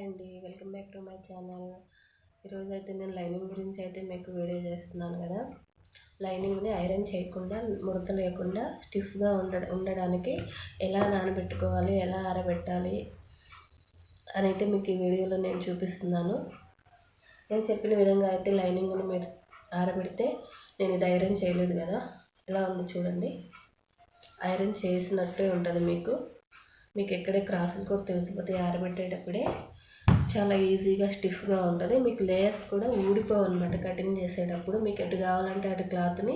అండి, welcome back to my channel. ఈరోజు అయితే నేను లైనింగ్ గురించి అయితే మీకు వీడియో చేస్తున్నాను కదా. లైనింగ్ని ఐరన్ చేయకుండా, ముడత లేకుండా స్టిఫ్గా ఉండడానికి ఎలా నానబెట్టుకోవాలి, ఎలా ఆరబెట్టాలి అని అయితే మీకు ఈ వీడియోలో నేను చూపిస్తున్నాను. నేను చెప్పిన విధంగా అయితే లైనింగ్ని మీరు ఆరబెడితే, నేను ఇది ఐరన్ చేయలేదు కదా, ఎలా ఉంది చూడండి. ఐరన్ చేసినట్టే ఉంటుంది. మీకు ఎక్కడే క్రాసులు కూడా తెలిసిపోతాయి. ఆరబెట్టేటప్పుడే చాలా ఈజీగా స్టిఫ్గా ఉంటుంది. మీకు లేయర్స్ కూడా ఊడిపోవు అనమాట. కటింగ్ చేసేటప్పుడు మీకు ఎటు కావాలంటే అటు క్లాత్ని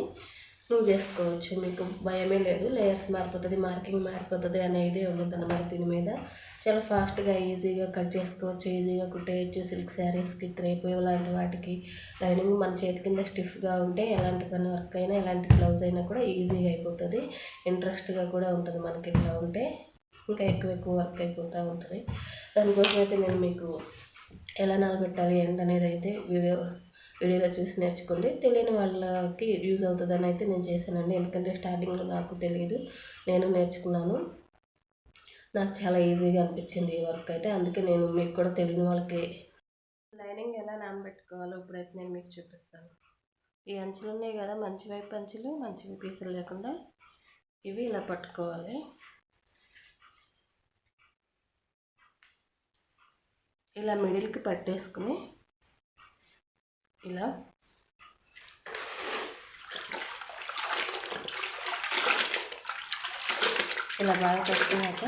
మూవ్ చేసుకోవచ్చు. మీకు భయమే లేదు లేయర్స్ మారిపోతుంది, మార్కింగ్ మారిపోతుంది అనేది ఉండదు అనమాట. దీని మీద చాలా ఫాస్ట్గా ఈజీగా కట్ చేసుకోవచ్చు, ఈజీగా కుట్టేయచ్చు. సిల్క్ శారీస్కి, క్రేప్ లాంటి వాటికి లైనింగ్ మన చేతి కింద స్టిఫ్గా ఉంటే ఎలాంటి పని వర్క్ అయినా, ఎలాంటి బ్లౌజ్ అయినా కూడా ఈజీగా అయిపోతుంది. ఇంట్రెస్ట్గా కూడా ఉంటుంది మనకి. ఇట్లా ఉంటే ఇంకా ఎక్కువ వర్క్ అయిపోతూ ఉంటుంది. దానికోసం అయితే నేను మీకు ఎలా నానబెట్టాలి ఏంటనేది అయితే వీడియోలో చూసి నేర్చుకోండి. తెలియని వాళ్ళకి యూజ్ అవుతుందని అయితే నేను చేశానండి. ఎందుకంటే స్టార్టింగ్లో నాకు తెలియదు, నేను నేర్చుకున్నాను. నాకు చాలా ఈజీగా అనిపించింది ఈ వర్క్ అయితే. అందుకే నేను మీకు కూడా తెలియని వాళ్ళకి లైనింగ్ ఎలా నానబెట్టుకోవాలో ఇప్పుడైతే నేను మీకు చూపిస్తాను. ఈ అంచులు ఉన్నాయి కదా, మంచి వైపు అంచులు, మంచి పీసులు లేకుండా ఇవి ఇలా పట్టుకోవాలి. ఇలా మిడిల్కి పట్టేసుకుని ఇలా బాగా పెట్టుకున్నాక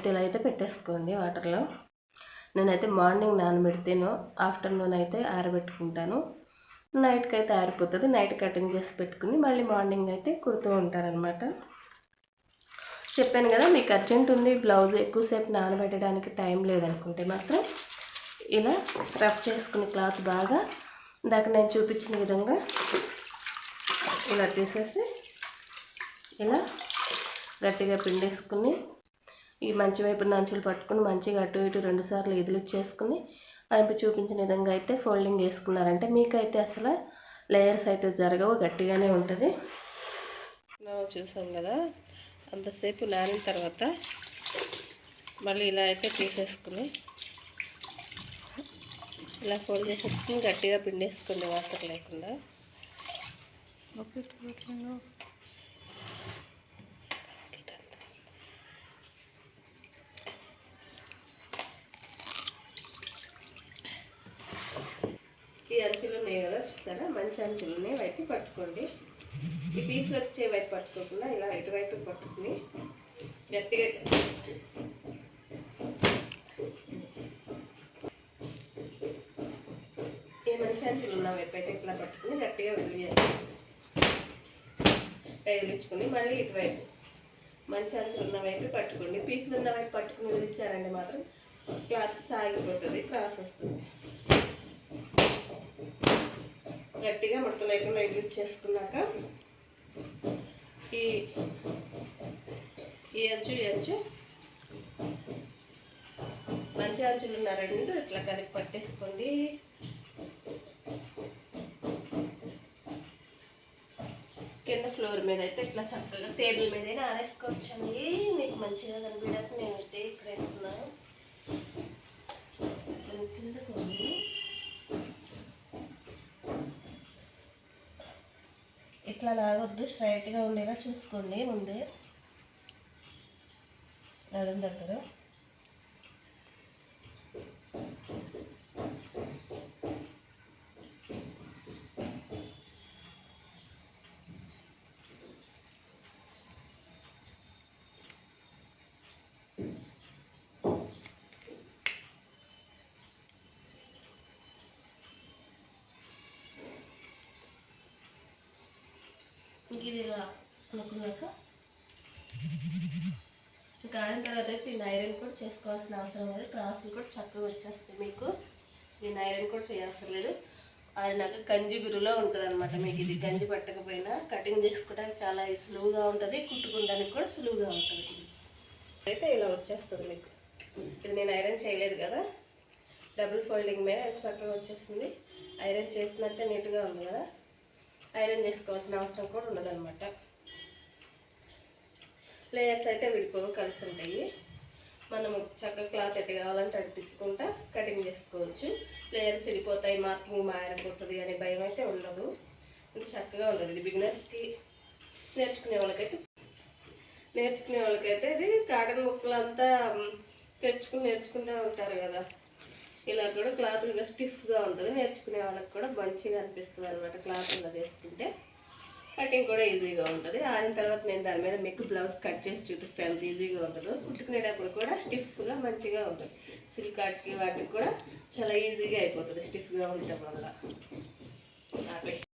ఇలా అయితే పెట్టేసుకోండి వాటర్లో. నేనైతే మార్నింగ్ నానబెడితేనో ఆఫ్టర్నూన్ అయితే ఆరబెట్టుకుంటాను. నైట్కి అయితే ఆరిపోతుంది. నైట్ కటింగ్ చేసి పెట్టుకుని మళ్ళీ మార్నింగ్ అయితే కుడుతూ ఉంటారనమాట. చెప్పాను కదా, మీకు అర్జెంట్ ఉంది, బ్లౌజ్ ఎక్కువసేపు నానబెట్టడానికి టైం లేదనుకుంటే మాత్రం ఇలా రఫ్ చేసుకుని క్లాత్ బాగా ఇందాక నేను చూపించిన విధంగా ఇలా తీసేసి ఇలా గట్టిగా పిండేసుకుని ఈ మంచి వైపు అంచులు పట్టుకుని మంచిగా అటు ఇటు 2 సార్లు ఇదిలిచ్చేసుకుని అయిపు చూపించిన విధంగా అయితే ఫోల్డింగ్ వేసుకున్నారంటే మీకైతే అసలు లేయర్స్ అయితే జరగవు, గట్టిగానే ఉంటుంది. చూసాం కదా, అంతసేపు నానిన తర్వాత మళ్ళీ ఇలా అయితే తీసేసుకుని ఇలా ఫోల్డ్ చేసేసుకుని గట్టిగా పిండేసుకోండి వాటర్ లేకుండా. ఈ అంచులు ఉన్నాయి కదా, చూసారా, మంచి అంచులు ఉన్నాయి, వైపు పట్టుకోండి. ఈ పీసులు వచ్చే వైపు పట్టుకోకుండా ఇలా ఇటువైపు పట్టుకుని గట్టిగా ఈ మంచి అంచులు ఉన్న వైపు అయితే ఇట్లా పట్టుకుని గట్టిగా వదిలించుకొని మళ్ళీ ఇటువైపు మంచి అంచులు ఉన్న వైపు పట్టుకోండి. పీసులు ఉన్న వైపు పట్టుకుని వదిలించారండి మాత్రం క్లాత్ సాగిపోతుంది, క్రాస్ వస్తుంది. గట్టిగా ముడత లేకుండా వదిలించేసుకున్నాక ఈ అంచు మంచి అంచులు ఉన్న రెండు ఇట్లా కలిపి పట్టేసుకోండి. కింద ఫ్లోర్ మీద అయితే ఇట్లా చక్కగా టేబుల్ మీద ఆరేసుకోవచ్చండి. మీకు మంచిగా కనిపించడానికి నేనైతే ఇక్కడ వేస్తున్నాను. కిందకు ఇట్లా లాగొద్దు, స్ట్రైట్గా ఉండేలా చూసుకోండి. ముందే నడుం దగ్గర ఇది ఇలా అనుకున్నాక ఇంకా ఆరిన తర్వాత అయితే దీన్ని ఐరన్ కూడా చేసుకోవాల్సిన అవసరం లేదు. క్రాసులు కూడా చక్కగా వచ్చేస్తాయి. మీకు దీన్ని ఐరన్ కూడా చేయవసరం లేదు. ఆరినాక గంజి గురులో ఉంటుంది అనమాట. మీకు ఇది గంజి పట్టకపోయినా కటింగ్ చేసుకోవడానికి చాలా సులువుగా ఉంటుంది, కుట్టుకోవడానికి కూడా సులువుగా ఉంటుంది. అయితే ఇలా వచ్చేస్తుంది మీకు. ఇది నేను ఐరన్ చేయలేదు కదా, డబుల్ ఫోల్డింగ్ మీద చక్కగా వచ్చేస్తుంది. ఐరన్ చేసినట్టే నీట్గా ఉంది కదా, ఐరన్ చేసుకోవాల్సిన అవసరం కూడా ఉండదన్నమాట. లేయర్స్ అయితే విడిపోవు, కలిసి ఉంటాయి. మనము చక్కగా క్లాత్ ఎట్టు కావాలంటే అటు తిప్పుకుంటా కటింగ్ చేసుకోవచ్చు. లేయర్స్ విడిపోతాయి, మార్కింగ్ మారిపోతుంది అనే భయం అయితే ఉండదు. ఇది చక్కగా ఉండదు. ఇది బిగినర్స్కి నేర్చుకునే వాళ్ళకైతే ఇది కాటన్ ముక్కలు అంతా నేర్చుకుంటూ ఉంటారు కదా. ఇలా కూడా క్లాత్ స్టిఫ్గా ఉంటుంది. నేర్చుకునే వాళ్ళకి కూడా మంచిగా అనిపిస్తుంది అనమాట. క్లాత్ ఇలా చేసుకుంటే కటింగ్ కూడా ఈజీగా ఉంటుంది. ఆరిన తర్వాత నేను దాని మీద మీకు బ్లౌజ్ కట్ చేసి చూపిస్తే ఎంత ఈజీగా ఉంటుందో. కుట్టుకునేటప్పుడు కూడా స్టిఫ్గా మంచిగా ఉంటుంది. సిల్క్ వాటికి కూడా చాలా ఈజీగా అయిపోతుంది స్టిఫ్గా ఉండటం వల్ల.